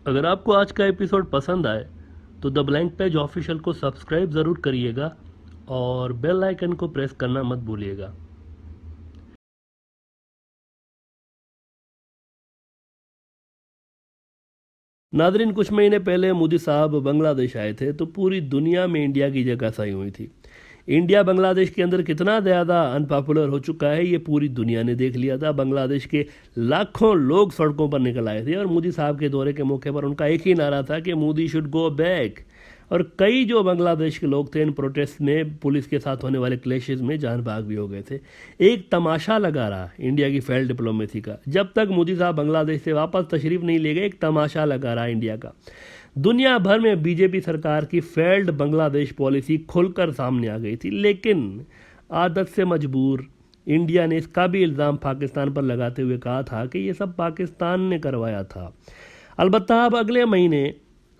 अगर आपको आज का एपिसोड पसंद आए तो द ब्लैंक पेज ऑफिशियल को सब्सक्राइब ज़रूर करिएगा और बेल आइकन को प्रेस करना मत भूलिएगा। नादरीन, कुछ महीने पहले मोदी साहब बांग्लादेश आए थे तो पूरी दुनिया में इंडिया की जगह सही हुई थी। इंडिया बांग्लादेश के अंदर कितना ज़्यादा अनपॉपुलर हो चुका है ये पूरी दुनिया ने देख लिया था। बांग्लादेश के लाखों लोग सड़कों पर निकल आए थे और मोदी साहब के दौरे के मौके पर उनका एक ही नारा था कि मोदी शुड गो बैक। और कई जो बांग्लादेश के लोग थे इन प्रोटेस्ट में पुलिस के साथ होने वाले क्लैशेस में जान भाग भी हो गए थे। एक तमाशा लगा रहा इंडिया की फेल्ड डिप्लोमेसी का। जब तक मोदी साहब बांग्लादेश से वापस तशरीफ नहीं ले गए एक तमाशा लगा रहा इंडिया का। दुनिया भर में बीजेपी सरकार की फेल्ड बांग्लादेश पॉलिसी खुलकर सामने आ गई थी, लेकिन आदत से मजबूर इंडिया ने इसका भी इल्ज़ाम पाकिस्तान पर लगाते हुए कहा था कि ये सब पाकिस्तान ने करवाया था। अलबत्ता अब अगले महीने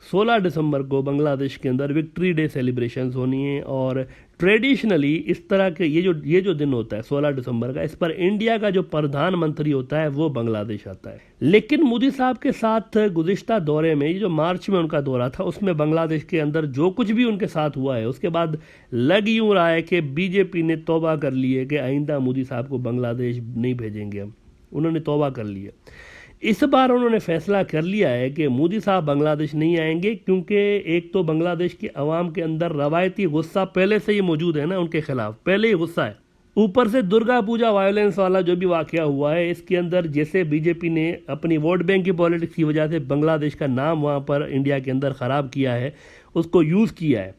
16 दिसंबर को बांग्लादेश के अंदर विक्ट्री डे सेलिब्रेशंस होनी है और ट्रेडिशनली इस तरह के ये जो दिन होता है 16 दिसंबर का, इस पर इंडिया का जो प्रधानमंत्री होता है वो बांग्लादेश आता है। लेकिन मोदी साहब के साथ गुज़िश्ता दौरे में, ये जो मार्च में उनका दौरा था, उसमें बांग्लादेश के अंदर जो कुछ भी उनके साथ हुआ है उसके बाद लग यूँ रहा है कि बीजेपी ने तौबा कर ली है कि आइंदा मोदी साहब को बांग्लादेश नहीं भेजेंगे हम। उन्होंने तौबा कर ली है। इस बार उन्होंने फैसला कर लिया है कि मोदी साहब बांग्लादेश नहीं आएंगे, क्योंकि एक तो बांग्लादेश की आवाम के अंदर रवायती गुस्सा पहले से ही मौजूद है ना, उनके खिलाफ पहले ही गुस्सा है। ऊपर से दुर्गा पूजा वायलेंस वाला जो भी वाकया हुआ है इसके अंदर जैसे बीजेपी ने अपनी वोट बैंक की पॉलिटिक्स की वजह से बांग्लादेश का नाम वहाँ पर इंडिया के अंदर ख़राब किया है, उसको यूज़ किया है,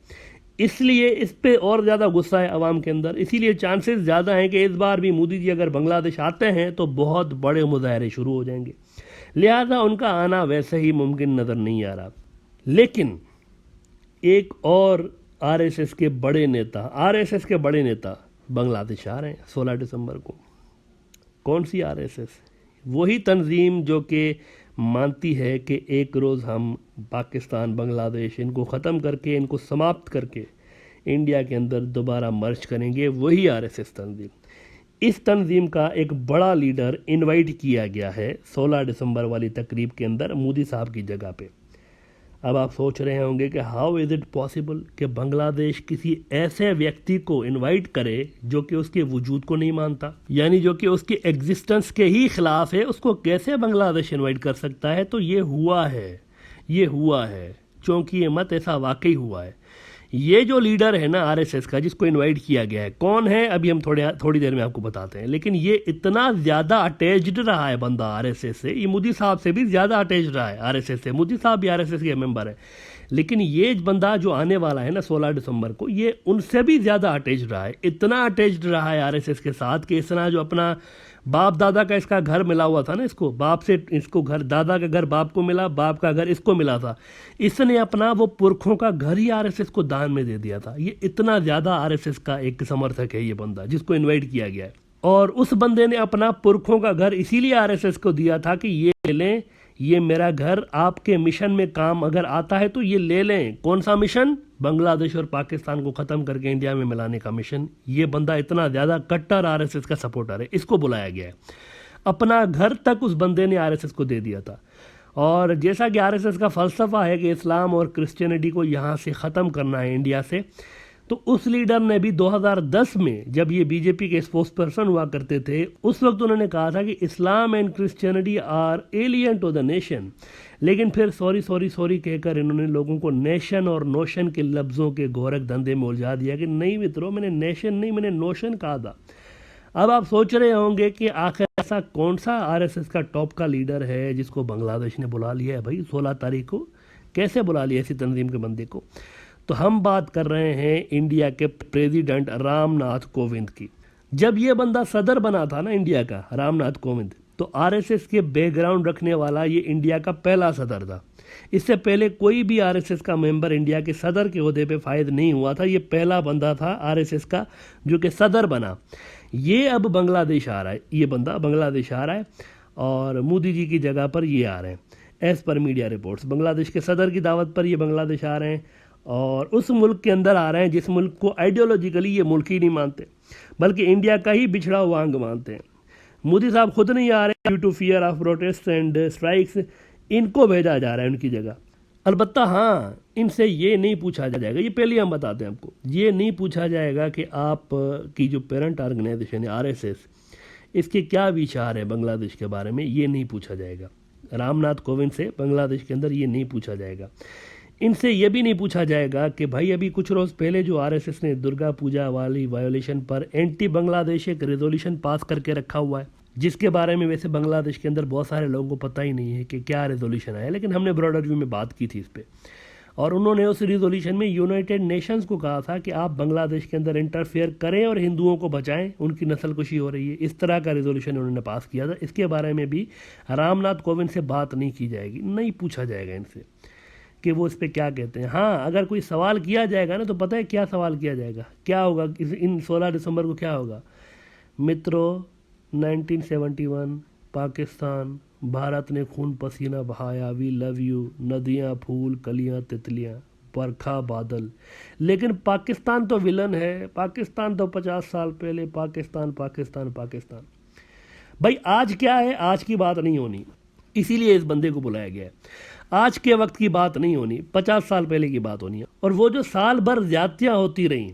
इसलिए इस पे और ज़्यादा गुस्सा है अवाम के अंदर। इसीलिए चांसेस ज़्यादा हैं कि इस बार भी मोदी जी अगर बांग्लादेश आते हैं तो बहुत बड़े मुजाहरे शुरू हो जाएंगे। लिहाजा उनका आना वैसे ही मुमकिन नज़र नहीं आ रहा। लेकिन एक और आरएसएस के बड़े नेता बांग्लादेश आ रहे हैं 16 दिसंबर को। कौन सी आरएसएस? वही तंजीम जो कि मानती है कि एक रोज़ हम पाकिस्तान बांग्लादेश इनको ख़त्म करके, इनको समाप्त करके इंडिया के अंदर दोबारा मर्ज करेंगे। वही आरएसएस तंजीम। इस तंजीम का एक बड़ा लीडर इनवाइट किया गया है 16 दिसंबर वाली तकरीब के अंदर मोदी साहब की जगह पे। अब आप सोच रहे होंगे कि हाउ इज़ इट पॉसिबल कि बांग्लादेश किसी ऐसे व्यक्ति को इनवाइट करे जो कि उसके वजूद को नहीं मानता, यानी जो कि उसकी एग्जिस्टेंस के ही खिलाफ है, उसको कैसे बांग्लादेश इनवाइट कर सकता है? तो ये हुआ है चूँकि ये मत ऐसा वाकई हुआ है। ये जो लीडर है ना आरएसएस का, जिसको इनवाइट किया गया है, कौन है अभी हम थोड़ी देर में आपको बताते हैं। लेकिन ये इतना ज़्यादा अटैच्ड रहा है बंदा आरएसएस से, ये मोदी साहब से भी ज़्यादा अटैच्ड रहा है आरएसएस से। मोदी साहब भी आरएसएस के मेंबर है, लेकिन ये बंदा जो आने वाला है ना 16 दिसंबर को, ये उनसे भी ज़्यादा अटैच्ड रहा है। इतना अटैच्ड रहा है आरएसएस के साथ कि इतना जो अपना बाप दादा का इसका घर मिला हुआ था ना, इसको बाप से इसको घर, दादा का घर बाप को मिला, बाप का घर इसको मिला था, इसने अपना वो पुरखों का घर ही आरएसएस को दान में दे दिया था। ये इतना ज़्यादा आरएसएस का एक समर्थक है ये बंदा जिसको इनवाइट किया गया है। और उस बंदे ने अपना पुरखों का घर इसीलिए आरएसएस को दिया था कि ये ले लें, ये मेरा घर आपके मिशन में काम अगर आता है तो ये ले लें। कौन सा मिशन? बांग्लादेश और पाकिस्तान को ख़त्म करके इंडिया में मिलाने का मिशन। ये बंदा इतना ज़्यादा कट्टर आरएसएस का सपोर्टर है, इसको बुलाया गया है। अपना घर तक उस बंदे ने आरएसएस को दे दिया था। और जैसा कि आरएसएस का फ़लसफ़ा है कि इस्लाम और क्रिश्चियनिटी को यहाँ से ख़त्म करना है इंडिया से, तो उस लीडर ने भी 2010 में जब ये बीजेपी के स्पोक्स पर्सन हुआ करते थे, उस वक्त उन्होंने कहा था कि Islam and Christianity are alien to the nation. लेकिन फिर सॉरी कहकर इन्होंने लोगों को नेशन और नोशन के लफ्ज़ों के गोरख धंधे में उलझा दिया कि नहीं मित्रों, मैंने नेशन नहीं, मैंने नोशन कहा था। अब आप सोच रहे होंगे कि आखिर ऐसा कौन सा आरएसएस का टॉप का लीडर है जिसको बांग्लादेश ने बुला लिया है भाई 16 तारीख को? कैसे बुला लिया ऐसी तंजीम के बंदे को? तो हम बात कर रहे हैं इंडिया के प्रेसिडेंट रामनाथ कोविंद की। जब ये बंदा सदर बना था ना इंडिया का, रामनाथ कोविंद, तो आरएसएस के बैकग्राउंड रखने वाला ये इंडिया का पहला सदर था। इससे पहले कोई भी आरएसएस का मेंबर इंडिया के सदर के ओहदे पे फायद नहीं हुआ था। ये पहला बंदा था आरएसएस का जो कि सदर बना। ये अब बांग्लादेश आ रहा है, ये बंदा बांग्लादेश आ रहा है और मोदी जी की जगह पर ये आ रहे हैं। As per media reports Bangladesh के सदर की दावत पर ये बांग्लादेश आ रहे हैं और उस मुल्क के अंदर आ रहे हैं जिस मुल्क को आइडियोलॉजिकली ये मुल्क ही नहीं मानते, बल्कि इंडिया का ही बिछड़ा हुआ अंग मानते हैं। मोदी साहब खुद नहीं आ रहे due to fear of protest and strikes. इनको भेजा जा रहा है उनकी जगह। अलबत्ता हाँ, इनसे ये नहीं पूछा जाएगा, ये पहले हम बताते हैं आपको, ये नहीं पूछा जाएगा कि आप की जो पेरेंट ऑर्गेनाइजेशन है आरएसएस, इसके क्या विचार है बांग्लादेश के बारे में, ये नहीं पूछा जाएगा। रामनाथ कोविंद से बांग्लादेश के अंदर ये नहीं पूछा जाएगा। इनसे ये भी नहीं पूछा जाएगा कि भाई अभी कुछ रोज़ पहले जो आरएसएस ने दुर्गा पूजा वाली वायोलेशन पर एंटी बांग्लादेश एक रेजोल्यूशन पास करके रखा हुआ है, जिसके बारे में वैसे बांग्लादेश के अंदर बहुत सारे लोगों को पता ही नहीं है कि क्या रेजोल्यूशन आया, लेकिन हमने ब्रॉडर व्यू में बात की थी इस पर। और उन्होंने उस रिजोल्यूशन में यूनाइटेड नेशंस को कहा था कि आप बांग्लादेश के अंदर इंटरफेयर करें और हिंदुओं को बचाएं, उनकी नस्लकुशी हो रही है। इस तरह का रिजोल्यूशन उन्होंने पास किया था। इसके बारे में भी रामनाथ कोविंद से बात नहीं की जाएगी, नहीं पूछा जाएगा इनसे कि वो इस पर क्या कहते हैं। हाँ, अगर कोई सवाल किया जाएगा ना, तो पता है क्या सवाल किया जाएगा, क्या होगा इन 16 दिसंबर को, क्या होगा मित्रों, 1971 पाकिस्तान, भारत ने खून पसीना बहाया, वी लव यू, नदियाँ फूल कलियाँ तितलियाँ, बरखा बादल, लेकिन पाकिस्तान तो विलन है, पाकिस्तान तो 50 साल पहले, पाकिस्तान पाकिस्तान पाकिस्तान। भाई आज क्या है, आज की बात नहीं होनी, इसीलिए इस बंदे को बुलाया गया है। आज के वक्त की बात नहीं होनी, 50 साल पहले की बात होनी है। और वो जो साल भर ज्यादतियाँ होती रहीं,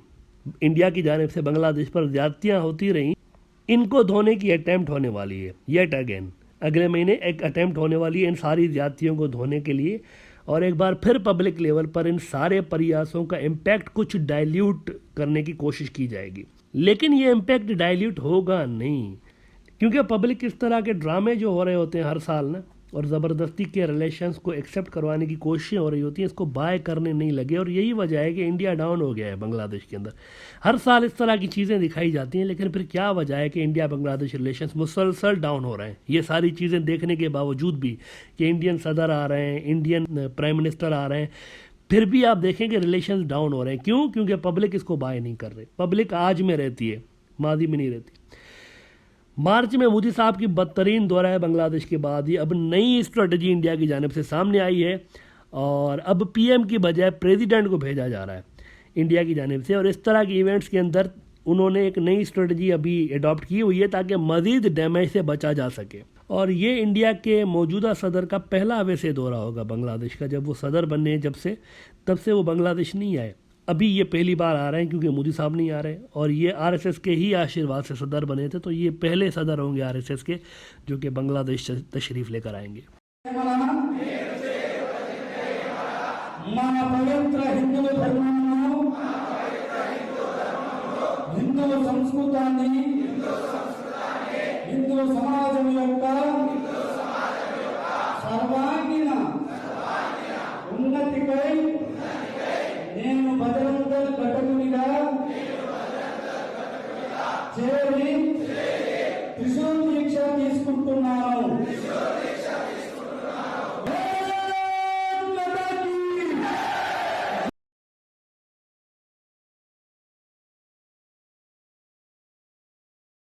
इंडिया की जानिब से बांग्लादेश पर ज्यादतियाँ होती रहीं, इनको धोने की अटैम्प्ट होने वाली है येट अगेन। अगले महीने एक अटैम्प्ट होने वाली है इन सारी ज्यादतियों को धोने के लिए, और एक बार फिर पब्लिक लेवल पर इन सारे प्रयासों का इम्पैक्ट कुछ डाइल्यूट करने की कोशिश की जाएगी। लेकिन ये इम्पैक्ट डाइल्यूट होगा नहीं, क्योंकि पब्लिक इस तरह के ड्रामे जो हो रहे होते हैं हर साल ना, और ज़बरदस्ती के रिलेशंस को एक्सेप्ट करवाने की कोशिशें हो रही होती हैं, इसको बाय करने नहीं लगे। और यही वजह है कि इंडिया डाउन हो गया है बांग्लादेश के अंदर। हर साल इस तरह की चीज़ें दिखाई जाती हैं, लेकिन फिर क्या वजह है कि इंडिया बांग्लादेश रिलेशंस मुसलसल डाउन हो रहे हैं। ये सारी चीज़ें देखने के बावजूद भी कि इंडियन सदर आ रहे हैं, इंडियन प्राइम मिनिस्टर आ रहे हैं, फिर भी आप देखें कि रिलेशंस डाउन हो रहे हैं। क्यों? क्योंकि पब्लिक इसको बाय नहीं कर रही। पब्लिक आज में रहती है, मादी में नहीं रहती। मार्च में मोदी साहब की बदतरीन दौरा है बांग्लादेश के बाद ही अब नई स्ट्रेटजी इंडिया की जानिब से सामने आई है, और अब पीएम की बजाय प्रेसिडेंट को भेजा जा रहा है इंडिया की जानिब से। और इस तरह के इवेंट्स के अंदर उन्होंने एक नई स्ट्रेटजी अभी अडॉप्ट की हुई है ताकि मज़ीद डैमेज से बचा जा सके। और ये इंडिया के मौजूदा सदर का पहला वैसे दौरा होगा बांग्लादेश का। जब वो सदर बने तब से वो बांग्लादेश नहीं आए। अभी ये पहली बार आ रहे हैं क्योंकि मोदी साहब नहीं आ रहे, और ये आरएसएस के ही आशीर्वाद से सदर बने थे, तो ये पहले सदर होंगे आरएसएस के जो कि बांग्लादेश तशरीफ लेकर आएंगे। నేను బజరంగల్ ఘటకునిగా చేరి త్రిశూల